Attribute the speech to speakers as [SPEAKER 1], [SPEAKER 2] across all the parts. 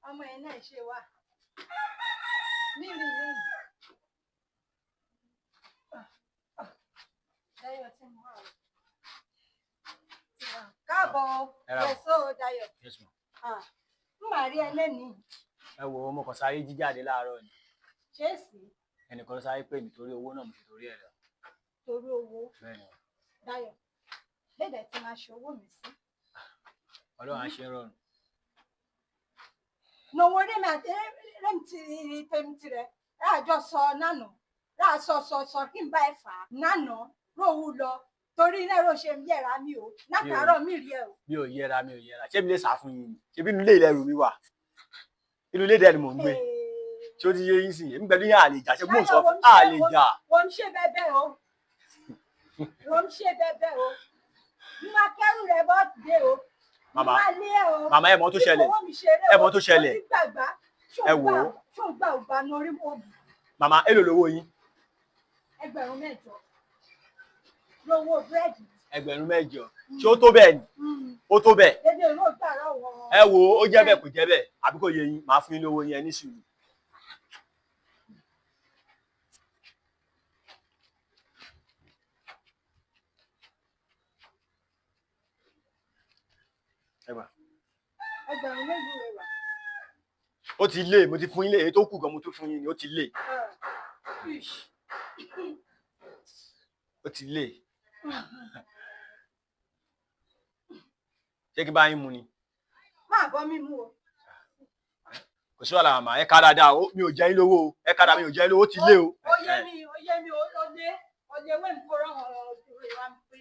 [SPEAKER 1] ọmọ ẹ̀ náà ṣe wà mírì lẹ́yìn Dayọ̀ tí mo wà káàbọ̀ ẹ̀sọ́ Dayọ̀ ń mà rí ẹlẹ́ni.
[SPEAKER 2] Ẹ wo mo kàn sáré jíjáde láàárọ̀ ni.
[SPEAKER 1] Ṣé sì?
[SPEAKER 2] Ẹnìkan sáré pè mí torí owó náà mo fi torí ẹ̀ lọ.
[SPEAKER 1] Torí owó? Bẹ́ẹ̀ni. Dayọ̀ lédè tí máa ṣe owó mi sí.
[SPEAKER 2] Ọlọ́run á ṣe rọrùn.
[SPEAKER 1] Nowó rí mi àti rẹ́mi tirẹ̀ ráàjọ sọ nánà ráà sọ kí n bá ẹ fà á nánà róhù lọ torí náà ló ṣe yẹra mi o látàárọ̀ mi rí ẹ o.
[SPEAKER 2] Mi ò yẹra ṣé mi lè sá fún yín ni ṣé bí inú ilé ilẹ̀ rù mí wà inú ilé dẹ̀ ni mò ń gbé ṣé ó ti yé yín sí èmi pẹ̀lú yín àlè jà ṣé mò ń sọ fún àlè jà.
[SPEAKER 1] Wọ́n ń ṣe bẹ́ẹ̀ o bí máa kẹ́rù rẹ̀ bọ́ dé o.
[SPEAKER 2] Màmá ẹ mọ̀ tó ṣẹlẹ̀ ẹ wò ó.
[SPEAKER 1] ṣó gbà ò bá norí òbí.
[SPEAKER 2] Màmá èlò lówó yín.
[SPEAKER 1] Ẹgbẹ̀rún 8 lówó búrẹ́dì.
[SPEAKER 2] Ẹgbẹ̀rún 8 ṣé ó tó bẹ́ẹ̀ ni ó tó bẹ́ẹ̀.
[SPEAKER 1] dédé ló gbà lọ́wọ́.
[SPEAKER 2] Ẹ wò ó jẹ́ bẹ́ẹ̀ kò jẹ́ bẹ́ẹ̀ àbí kò yé yín màá fún yín lówó yín ẹ ní sùúrù.
[SPEAKER 1] Ẹgbẹ̀rún mélòó rẹ̀ wà.
[SPEAKER 2] Ó ti lé mo ti fún yín lé èyí tó kù gan mo tún fún yín ni ó ti lé. Ó ti lé. Ṣé kí bá yín mu ni?
[SPEAKER 1] Má bọ́ mi mú o.
[SPEAKER 2] Kò sí wàhálà màmá ẹ ká dáadáa mi ò jẹ yín lówó o ẹ ká dáa mi ò jẹ yín lówó ó ti lé o.
[SPEAKER 1] Ó yé mi ọdẹ wẹ́ mi kó rán ọ̀rọ̀ wa pé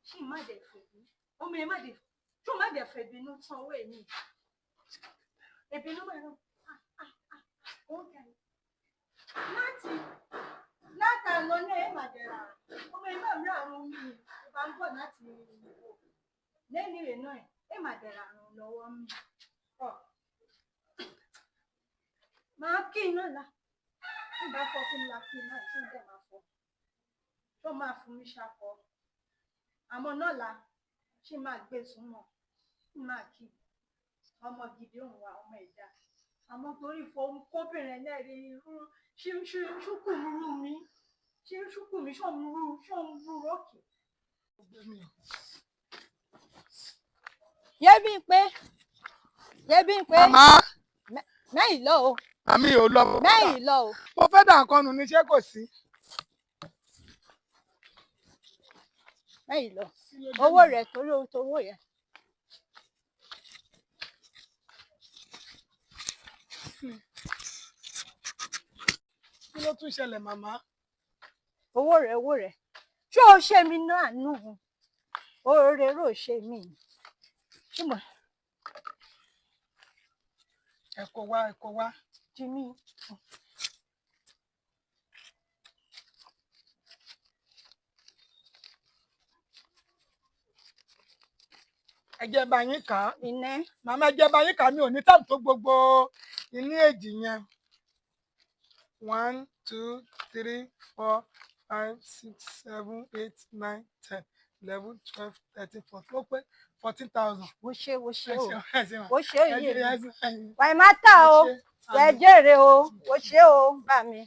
[SPEAKER 1] ṣé má dẹ̀ fèbí ọmọ ẹ má dẹ̀ tó má dẹ̀ fèbí inú sanwó èmi ìbínú mẹ́rin látàánú ní ẹ̀ má dẹ̀ rà ọmọ ẹ má rí àwọn omi ìbá ń bọ̀ láti ìwò lẹ́yìn ìrè náà ẹ̀ má dẹ̀ rà àrùn lọ́wọ́ mi máa kí iná la nígbà fọ kí n la kí iná ẹ̀ tó ń dẹ̀ máa fọ tó máa fún mi ṣàkọ àmọ́ náà la ṣì máa gbé súnmọ́ máa kí ọmọ gidi òun wa ọmọ ẹ̀dá àmọ́ torí fọwọ́ kóbìnrin náà rí irú ṣùkùmùrú mi ṣọ́mùrú òkè. Yébímpé
[SPEAKER 3] màmá
[SPEAKER 1] mẹ́yìn lọ o.
[SPEAKER 3] àmì ò lọ
[SPEAKER 1] mẹ́yìn lọ o.
[SPEAKER 3] mo fẹ́ dà nǹkan nù ní ṣé kò sí.
[SPEAKER 1] mẹ́yìn lọ owó rẹ̀ torí owó yẹn.
[SPEAKER 3] kí ló tún ṣẹlẹ̀ màmá.
[SPEAKER 1] owó rẹ̀ ṣé o ṣe mí náà nù oore rò ṣe mí.
[SPEAKER 3] ẹ̀kọ́ wá.
[SPEAKER 1] jí mi.
[SPEAKER 3] ẹjẹ bá yín kà á.
[SPEAKER 1] iná.
[SPEAKER 3] màmá ẹjẹ bá yín kà á mi ò ní tàbí tó gbogbo iní èjì yẹn. 1 2 3 4 5 6 7 8 9 10 11 12 13 14 ó pé 14,000.
[SPEAKER 1] wo ṣe o yìí
[SPEAKER 3] ẹjẹ
[SPEAKER 1] wàá má tà o ẹ jèrè o wo ṣe o bá mi.